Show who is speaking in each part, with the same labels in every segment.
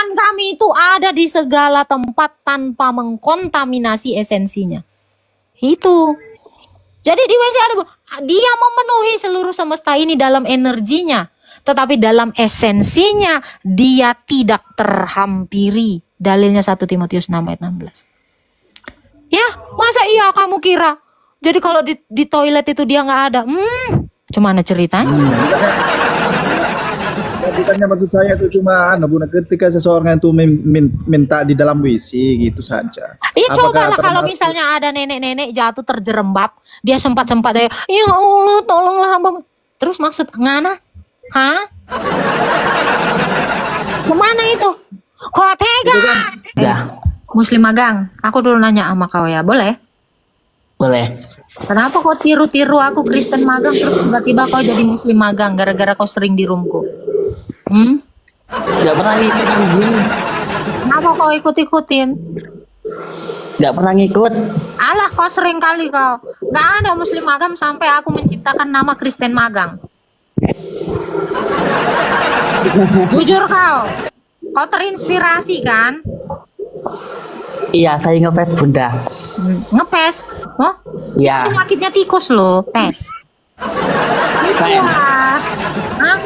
Speaker 1: Tuhan kami itu ada di segala tempat tanpa mengkontaminasi esensinya. Itu. Jadi di WC ada, dia memenuhi seluruh semesta ini dalam energinya. Tetapi dalam esensinya dia tidak terhampiri. Dalilnya 1 Timotius 6 ayat 16. Ya, masa iya kamu kira? Jadi kalau di toilet itu dia nggak ada? Gimana ceritanya?
Speaker 2: Bukannya maksud saya itu cuma Bunda, ketika seseorang itu minta di dalam WC gitu saja.
Speaker 1: Iya, cobalah kalau misalnya ada nenek-nenek jatuh terjerembab, dia sempat-sempat ya Allah tolonglah hamba. Terus maksud ngana? Hah? Kemana itu? Kok tega?
Speaker 3: Kan? Ya.
Speaker 1: Muslim magang, aku dulu nanya sama kau ya, boleh?
Speaker 3: Boleh.
Speaker 1: Kenapa kau tiru-tiru aku Kristen magang terus tiba-tiba kau jadi Muslim magang gara-gara kau sering di roomku?
Speaker 3: Gak pernah ngikutin.
Speaker 1: Kenapa kau ikut-ikutin?
Speaker 3: Gak pernah ngikut.
Speaker 1: Alah, kau sering kali kau. Gak ada Muslim magang sampai aku menciptakan nama Kristen magang. Jujur kau. Kau terinspirasi kan?
Speaker 3: Iya, saya ngepes Bunda.
Speaker 1: Ngepes? Oh?
Speaker 3: Iya.
Speaker 1: Itu penyakitnya tikus loh, pes. Hah?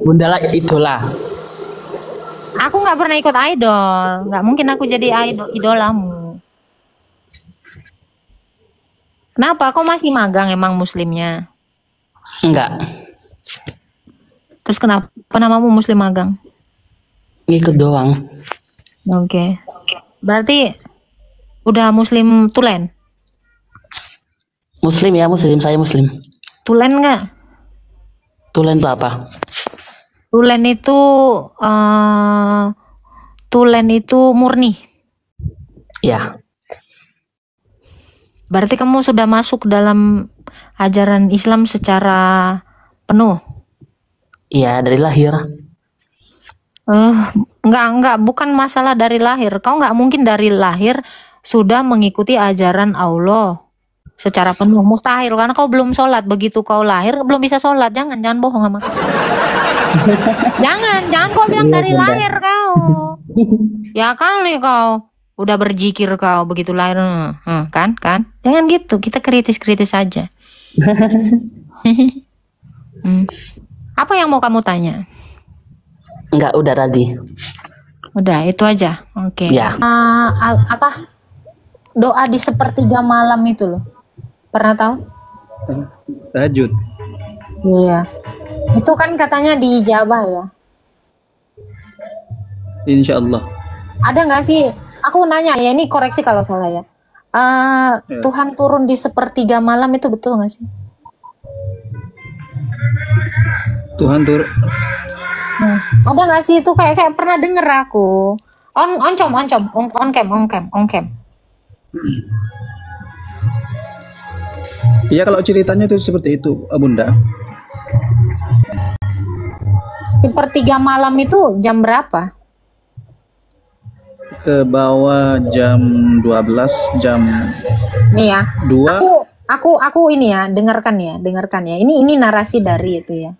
Speaker 3: Bunda lah idola.
Speaker 1: Aku nggak pernah ikut idol, nggak mungkin aku jadi idolamu. Kenapa? Kok masih magang emang Muslimnya?
Speaker 3: Enggak.
Speaker 1: Terus kenapa namamu Muslim magang?
Speaker 3: Ngikut doang.
Speaker 1: Oke. Berarti udah Muslim tulen?
Speaker 3: Muslim ya, Muslim, saya Muslim.
Speaker 1: Tulen nggak?
Speaker 3: Tulen itu apa?
Speaker 1: Tulen itu murni.
Speaker 3: Ya.
Speaker 1: Berarti kamu sudah masuk dalam ajaran Islam secara penuh?
Speaker 3: Iya, dari lahir.
Speaker 1: Enggak, bukan masalah dari lahir. Kau nggak mungkin dari lahir sudah mengikuti ajaran Allah secara penuh, mustahil karena kau belum sholat. Begitu kau lahir belum bisa sholat. Jangan bohong sama. jangan kau bilang dari lahir kau. Ya kali kau udah berzikir kau begitu lahir, kan? Jangan gitu. Kita kritis saja. Apa yang mau kamu tanya?
Speaker 3: Enggak, udah tadi.
Speaker 1: Udah, itu aja. Oke.
Speaker 3: Ya.
Speaker 1: Apa? Doa di sepertiga malam itu loh. Pernah tahu?
Speaker 2: Tahajud.
Speaker 1: Iya. Itu kan katanya diijabah ya.
Speaker 2: Insya Allah.
Speaker 1: Ada nggak sih? Aku nanya ya, ini koreksi kalau salah ya. Tuhan turun di sepertiga malam itu betul nggak sih?
Speaker 2: Tuhan turun.
Speaker 1: Ada nggak sih itu kayak pernah denger aku. On cam.
Speaker 2: Iya, kalau ceritanya itu seperti itu, Bunda.
Speaker 1: Sepertiga malam itu jam berapa?
Speaker 2: Ke bawah jam 12, jam
Speaker 1: Nih ya.
Speaker 2: 2.
Speaker 1: Aku ini ya, dengarkan ya. Ini narasi dari itu ya.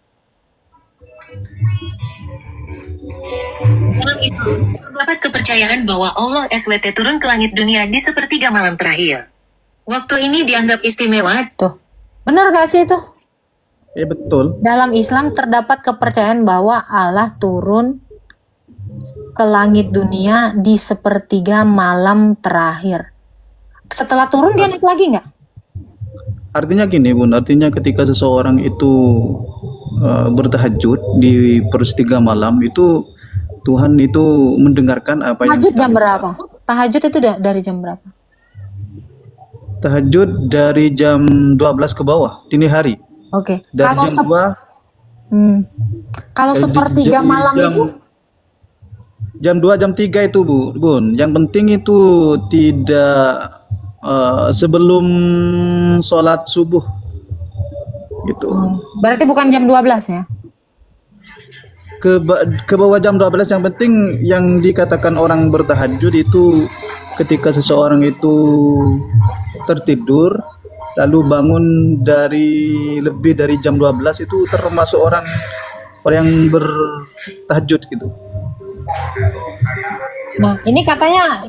Speaker 4: Dalam Islam, terdapat kepercayaan bahwa Allah SWT turun ke langit dunia di sepertiga malam terakhir. Waktu ini dianggap istimewa.
Speaker 1: Tuh, benar gak sih itu?
Speaker 2: Ya betul.
Speaker 1: Dalam Islam terdapat kepercayaan bahwa Allah turun ke langit dunia di sepertiga malam terakhir. Setelah turun dia naik lagi nggak?
Speaker 2: Artinya gini, Bun. Artinya ketika seseorang itu bertahajud di sepertiga malam itu Tuhan itu mendengarkan apa yang
Speaker 1: Tahajud jam berapa? Tahajud itu dari jam berapa?
Speaker 2: Tahajud dari jam 12 ke bawah, dini hari.
Speaker 1: Oke.
Speaker 2: Dari
Speaker 1: Kalau
Speaker 2: jam 2.
Speaker 1: Kalau sepertiga malam itu?
Speaker 2: Jam 2, jam 3 itu, Bun. Yang penting itu tidak sebelum sholat subuh. Gitu.
Speaker 1: Berarti bukan jam 12 ya?
Speaker 2: Ke bawah jam 12, yang penting yang dikatakan orang bertahajud itu ketika seseorang itu tertidur lalu bangun dari lebih dari jam 12 itu termasuk orang yang bertahajud gitu.
Speaker 1: Nah, ini katanya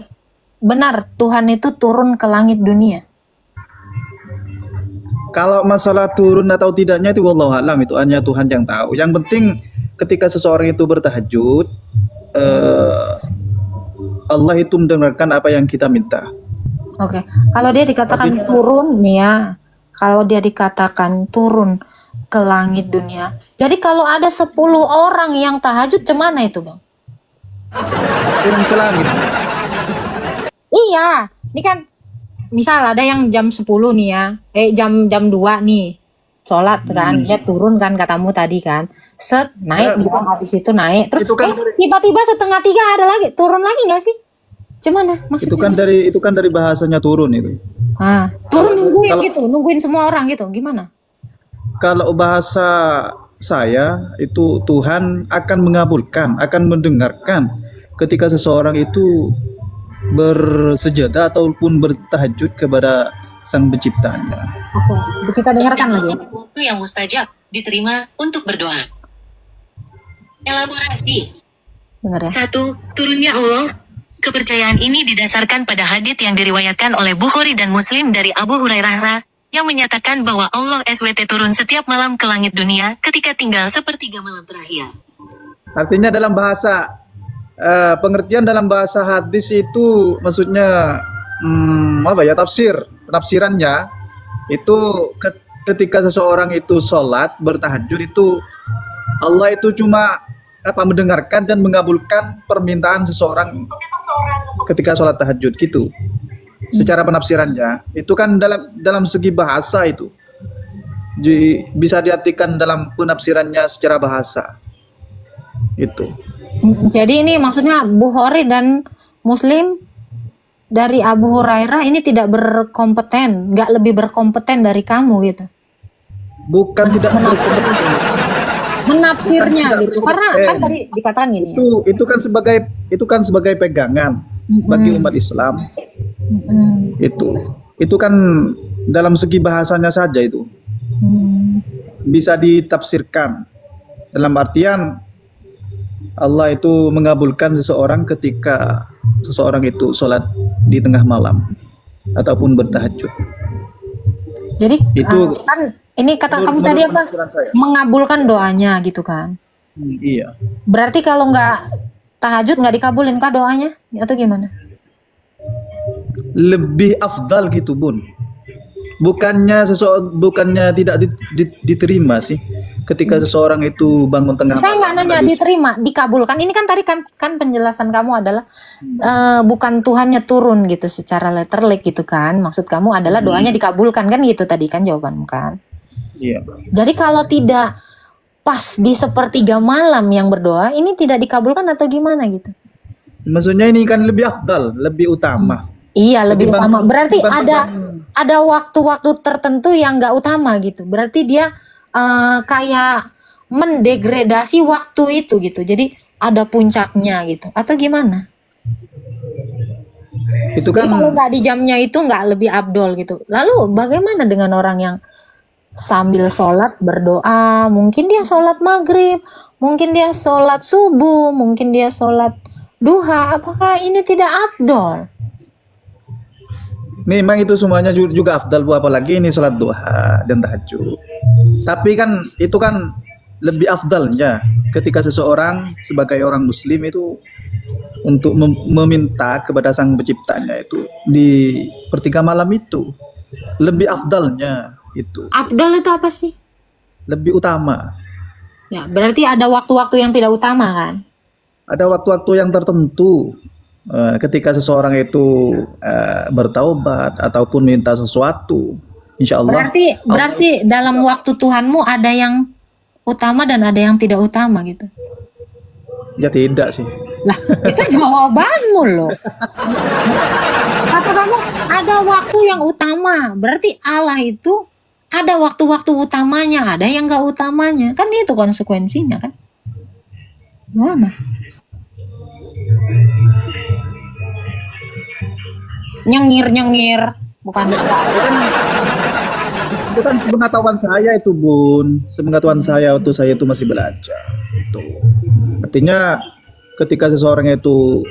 Speaker 1: benar Tuhan itu turun ke langit dunia.
Speaker 2: Kalau masalah turun atau tidaknya itu wallahu alam, itu hanya Tuhan yang tahu. Yang penting ketika seseorang itu bertahajud, Allah itu mendengarkan apa yang kita minta.
Speaker 1: Oke, kalau dia dikatakan turun nih ya, kalau dia dikatakan turun ke langit dunia. Jadi kalau ada 10 orang yang tahajud, cemana itu Bang?
Speaker 2: Turun ke langit.
Speaker 1: Iya, ini kan misal ada yang jam 10 nih ya, jam 2 nih, sholat kan, dia turun kan katamu tadi kan, set, naik dia habis itu naik, terus
Speaker 2: Itu kan
Speaker 1: tiba-tiba 2:30 ada lagi, turun lagi nggak sih? Gimana maksudnya?
Speaker 2: Itu kan dari bahasanya turun itu.
Speaker 1: Ah, turun nungguin gitu, nungguin semua orang gitu, gimana?
Speaker 2: Kalau bahasa saya itu Tuhan akan mengabulkan, akan mendengarkan ketika seseorang itu bersejadah ataupun bertahajud kepada Sang Penciptanya.
Speaker 1: Oke, kita dengarkan lagi.
Speaker 4: Waktu yang mustajab diterima untuk berdoa. Elaborasi.
Speaker 1: Dengar ya.
Speaker 4: 1. Turunnya Allah. Kepercayaan ini didasarkan pada hadits yang diriwayatkan oleh Bukhari dan Muslim dari Abu Hurairah yang menyatakan bahwa Allah SWT turun setiap malam ke langit dunia ketika tinggal sepertiga malam terakhir.
Speaker 2: Artinya dalam bahasa pengertian dalam bahasa hadis itu maksudnya penafsirannya itu ketika seseorang itu sholat bertahajud itu Allah itu cuma mendengarkan dan mengabulkan permintaan seseorang ketika sholat tahajud gitu. Secara penafsirannya itu kan dalam segi bahasa itu bisa diartikan dalam penafsirannya secara bahasa itu.
Speaker 1: Jadi ini maksudnya Bukhari dan Muslim dari Abu Hurairah ini tidak berkompeten, nggak lebih berkompeten dari kamu gitu.
Speaker 2: Bukan tidak berkompeten.
Speaker 1: Menafsirnya gitu. Karena kan tadi dikatakan gini.
Speaker 2: Itu kan sebagai pegangan bagi umat Islam. Itu kan dalam segi bahasanya saja itu bisa ditafsirkan dalam artian Allah itu mengabulkan seseorang ketika seseorang itu sholat di tengah malam ataupun bertahajud.
Speaker 1: Jadi
Speaker 2: itu
Speaker 1: kan ini kata kamu tadi apa? Mengabulkan doanya gitu kan?
Speaker 2: Iya.
Speaker 1: Berarti kalau nggak tahajud nggak dikabulin kah doanya atau gimana?
Speaker 2: Lebih afdal gitu Bun. Bukannya tidak diterima sih ketika seseorang itu bangun tengah
Speaker 1: Saya
Speaker 2: malam.
Speaker 1: nggak nanya diterima, dikabulkan. Ini kan tadi kan penjelasan kamu adalah bukan Tuhannya turun gitu secara letterlek gitu kan. Maksud kamu adalah doanya dikabulkan kan gitu tadi kan jawabanmu kan.
Speaker 2: Iya.
Speaker 1: Jadi kalau tidak pas di sepertiga malam yang berdoa, ini tidak dikabulkan atau gimana gitu?
Speaker 2: Maksudnya ini kan lebih afdal, lebih utama.
Speaker 1: Iya, lebih utama. Berarti ada waktu-waktu tertentu yang nggak utama gitu. Berarti dia kayak mendegradasi waktu itu gitu. Jadi ada puncaknya gitu. Atau gimana?
Speaker 2: Itu kan.
Speaker 1: Jadi kalau nggak di jamnya itu nggak lebih abdol gitu. Lalu bagaimana dengan orang yang sambil sholat berdoa? Mungkin dia sholat maghrib, mungkin dia sholat subuh, mungkin dia sholat duha. Apakah ini tidak abdol?
Speaker 2: Memang itu semuanya juga afdal, apalagi ini sholat duha dan tahajud. Tapi kan itu kan lebih afdalnya ketika seseorang sebagai orang muslim itu untuk meminta kepada Sang Penciptanya itu di sepertiga malam itu. Lebih afdalnya itu.
Speaker 1: Afdal itu apa sih?
Speaker 2: Lebih utama.
Speaker 1: Ya, berarti ada waktu-waktu yang tidak utama kan?
Speaker 2: Ada waktu-waktu yang tertentu. Ketika seseorang itu bertaubat ataupun minta sesuatu, insya Allah.
Speaker 1: Berarti dalam waktu Tuhanmu ada yang utama dan ada yang tidak utama gitu.
Speaker 2: Ya tidak sih.
Speaker 1: Lah, itu jawabanmu loh. Kata kamu ada waktu yang utama, berarti Allah itu ada waktu-waktu utamanya, ada yang nggak utamanya, kan itu konsekuensinya kan? Gimana? Nyengir bukan
Speaker 2: itu kan sepengetahuan saya itu Bun, sepengetahuan saya waktu saya itu masih belajar itu artinya ketika seseorang itu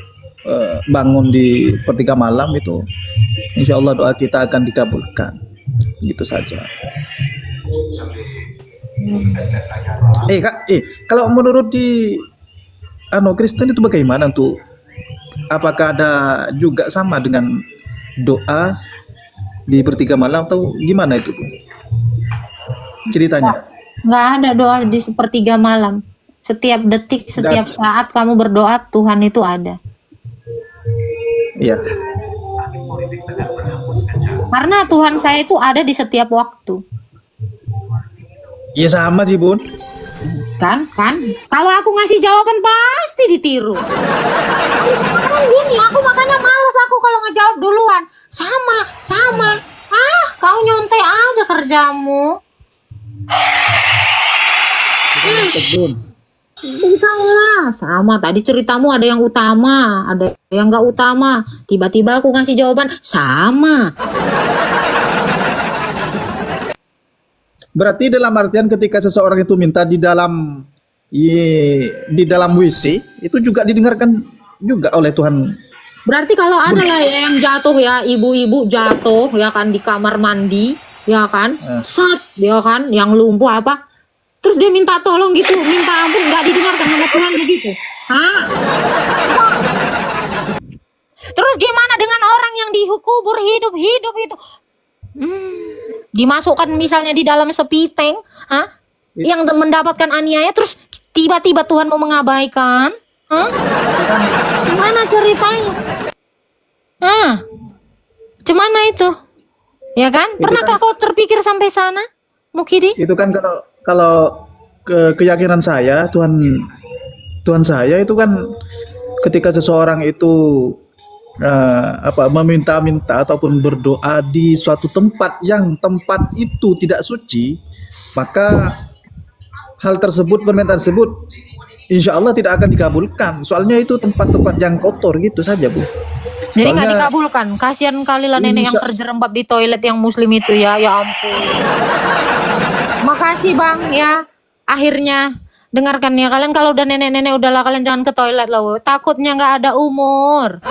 Speaker 2: bangun di sepertiga malam itu, insya Allah doa kita akan dikabulkan. Gitu saja. Kak, kalau menurut di Kristen itu bagaimana tuh? Apakah ada juga sama dengan doa di sepertiga malam atau gimana itu, Bu? Ceritanya?
Speaker 1: Nggak ada doa di sepertiga malam. Setiap detik, setiap saat kamu berdoa, Tuhan itu ada.
Speaker 2: Iya.
Speaker 1: Karena Tuhan saya itu ada di setiap waktu.
Speaker 2: Iya sama sih, Bun.
Speaker 1: Kan? Kalau aku ngasih jawaban pasti ditiru. Sekarang gini, aku makanya males aku kalau ngejawab duluan. Sama. Kau nyontek aja kerjamu.
Speaker 2: Bun.
Speaker 1: Engkau lah, sama. Tadi ceritamu ada yang utama, ada yang nggak utama. Tiba-tiba aku ngasih jawaban sama.
Speaker 2: Berarti dalam artian ketika seseorang itu minta di dalam WC itu juga didengarkan juga oleh Tuhan.
Speaker 1: Berarti kalau ada lah yang jatuh ya, ibu-ibu jatuh ya kan di kamar mandi, ya kan, set, ya kan, yang lumpuh apa, terus dia minta tolong gitu, minta ampun, nggak didengarkan sama Tuhan begitu, hah? Terus gimana dengan orang yang dikubur hidup itu? Dimasukkan misalnya di dalam sepiteng, yang mendapatkan aniaya, terus tiba-tiba Tuhan mau mengabaikan, gimana ceritanya? Cuman itu, ya kan? Pernahkah kau terpikir sampai sana, Mukidi?
Speaker 2: Itu kan kalau keyakinan saya, Tuhan saya itu kan ketika seseorang itu meminta-minta ataupun berdoa di suatu tempat yang tempat itu tidak suci, maka hal tersebut, permintaan tersebut insya Allah tidak akan dikabulkan. Soalnya itu tempat-tempat yang kotor gitu saja, Bu.
Speaker 1: Jadi nggak dikabulkan. Kasihan kali lah nenek yang terjerembab di toilet yang muslim itu ya ampun. Makasih Bang ya. Akhirnya dengarkan ya, kalian kalau udah nenek-nenek udahlah kalian jangan ke toilet lah, takutnya nggak ada umur.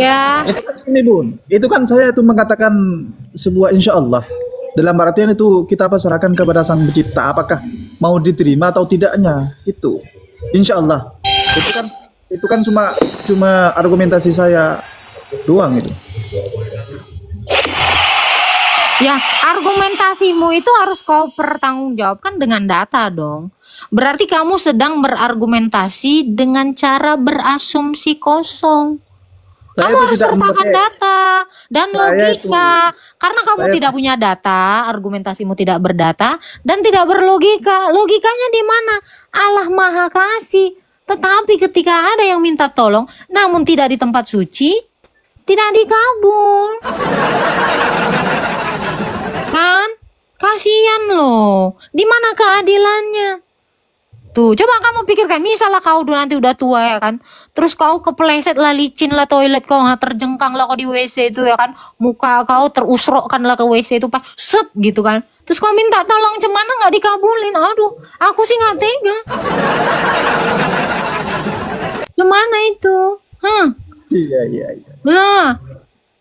Speaker 1: Ya.
Speaker 2: Ini Bun, itu kan saya itu mengatakan sebuah insya Allah. Dalam artian itu kita pasrahkan kepada Sang Pencipta, apakah mau diterima atau tidaknya itu. Insya Allah. Itu kan cuma argumentasi saya doang itu.
Speaker 1: Ya, argumentasimu itu harus kau pertanggungjawabkan dengan data dong. Berarti kamu sedang berargumentasi dengan cara berasumsi kosong. Kamu harus sertakan data dan logika. Karena kamu tidak punya data, argumentasimu tidak berdata dan tidak berlogika. Logikanya di mana? Allah Maha Kasih. Tetapi ketika ada yang minta tolong, namun tidak di tempat suci, tidak dikabul. Kan? Kasihan loh. Di mana keadilannya? Tuh, coba kamu pikirkan, misalnya kau nanti udah tua ya kan, terus kau kepleset lah, licin lah toilet kau, terjengkang lah kau di WC itu ya kan, muka kau terusrokkan lah ke WC itu pas set gitu kan, terus kau minta tolong cemana nggak dikabulin, aduh, aku sih nggak tega. Cemana itu,
Speaker 2: Iya.
Speaker 1: Nah,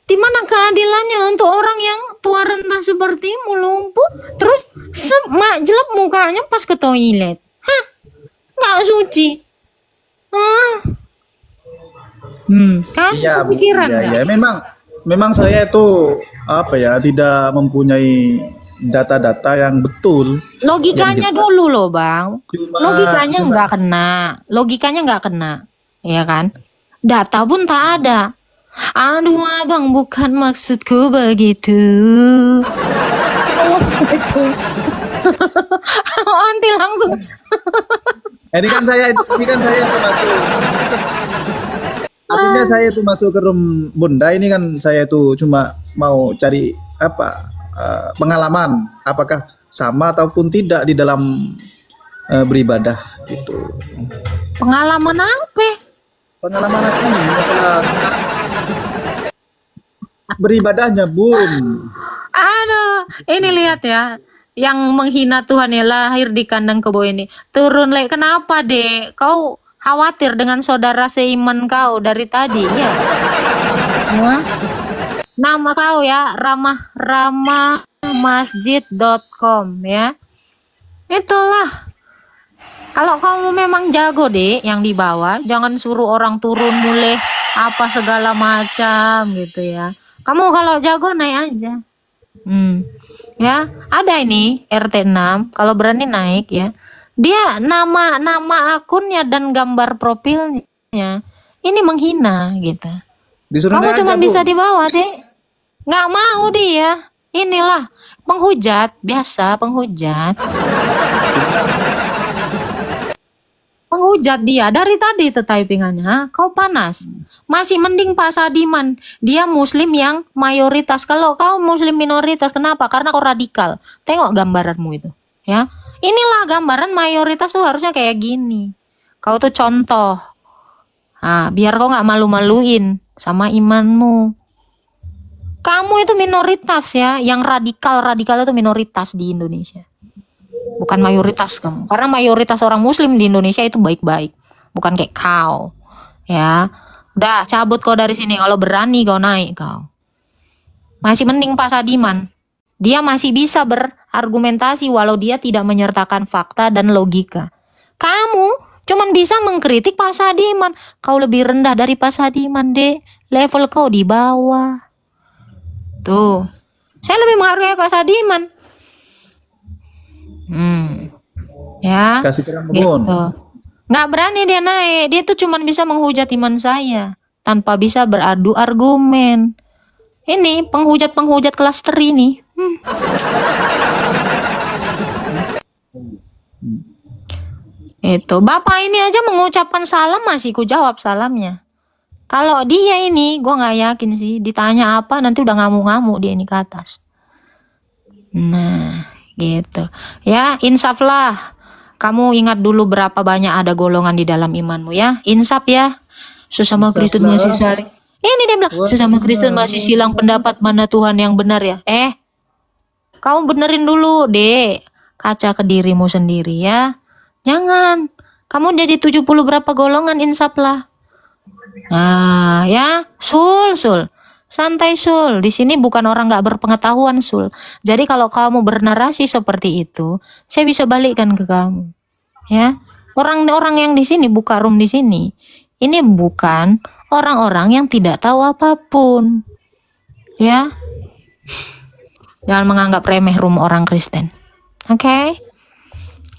Speaker 1: di mana keadilannya untuk orang yang tua renta sepertimu, lumpuh, terus jelek mukanya pas ke toilet, nggak suci, kan?
Speaker 2: Iya,
Speaker 1: Kepikiran nggak?
Speaker 2: iya. Memang saya itu tidak mempunyai data-data yang betul.
Speaker 1: Logikanya dulu loh bang, logikanya nggak kena, ya kan? Data pun tak ada. Aduh abang, bukan maksudku begitu. Nanti langsung.
Speaker 2: Ini kan saya itu masuk. Artinya saya itu masuk ke room Bunda ini kan saya itu cuma mau cari pengalaman, apakah sama ataupun tidak di dalam beribadah itu.
Speaker 1: Pengalaman apa?
Speaker 2: Pengalaman ini masalah beribadahnya, Bun.
Speaker 1: Aduh, ini lihat ya. yang menghina Tuhan ya lahir di kandang kebo ini. Turun Le, kenapa Dek? Kau khawatir dengan saudara seiman kau dari tadi ya? Wah. Nama kau ya ramahmasjid.com ya. Itulah. Kalau kamu memang jago Dek yang di bawah, jangan suruh orang turun mulai apa segala macam gitu ya. Kamu kalau jago naik aja. Ya, ada ini RT 6, kalau berani naik ya. Dia nama akunnya dan gambar profilnya ini menghina gitu.
Speaker 2: Disuruh
Speaker 1: Kamu
Speaker 2: naik
Speaker 1: cuma
Speaker 2: aja, Bu.
Speaker 1: bisa di bawah, Dek. Nggak mau dia. Inilah penghujat, biasa penghujat. Penghujat dia dari tadi itu typingannya. Kau panas. Masih mending Pak Sadiman. Dia muslim yang mayoritas. Kalau kau muslim minoritas, kenapa? Karena kau radikal. Tengok gambaranmu itu, ya. Inilah gambaran mayoritas tuh harusnya kayak gini. Kau tuh contoh. Nah, biar kau nggak malu-maluin sama imanmu. Kamu itu minoritas ya, yang radikal itu minoritas di Indonesia. Bukan mayoritas kamu. Karena mayoritas orang muslim di Indonesia itu baik-baik. Bukan kayak kau. Ya. Udah, cabut kau dari sini. Kalau berani kau naik kau. Masih mending Pak Sadiman. Dia masih bisa berargumentasi walau dia tidak menyertakan fakta dan logika. Kamu cuman bisa mengkritik Pak Sadiman. Kau lebih rendah dari Pak Sadiman, Dek. Level kau di bawah. Tuh. Saya lebih menghargai Pak Sadiman. Ya.
Speaker 2: Kasih terang,
Speaker 1: Gitu.
Speaker 2: Bun.
Speaker 1: Nggak berani dia naik. Dia tuh cuman bisa menghujat iman saya tanpa bisa beradu argumen. Ini penghujat kelas teri nih. Itu Bapak ini aja mengucapkan salam masih ku jawab salamnya. Kalau dia ini gue nggak yakin sih. Ditanya apa nanti udah ngamuk-ngamuk dia ini ke atas. Nah gitu ya, insaflah. Kamu ingat dulu berapa banyak ada golongan di dalam imanmu ya. Insaf ya. Sesama Kristen masih saling. Ini dia bilang sesama Kristen masih silang pendapat mana Tuhan yang benar ya. Kamu benerin dulu Dek. Kaca ke dirimu sendiri ya. Jangan. Kamu jadi 70 berapa golongan, insaflah. Nah ya, Sul. Santai Sul, di sini bukan orang nggak berpengetahuan Sul. Jadi kalau kamu bernarasi seperti itu, saya bisa balikkan ke kamu. Ya, orang-orang yang di sini buka room di sini, ini bukan orang-orang yang tidak tahu apapun. Ya, jangan menganggap remeh room orang Kristen. Oke,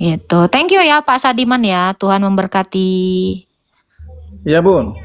Speaker 1: gitu. Thank you ya Pak Sadiman ya. Tuhan memberkati.
Speaker 2: Iya, Bun.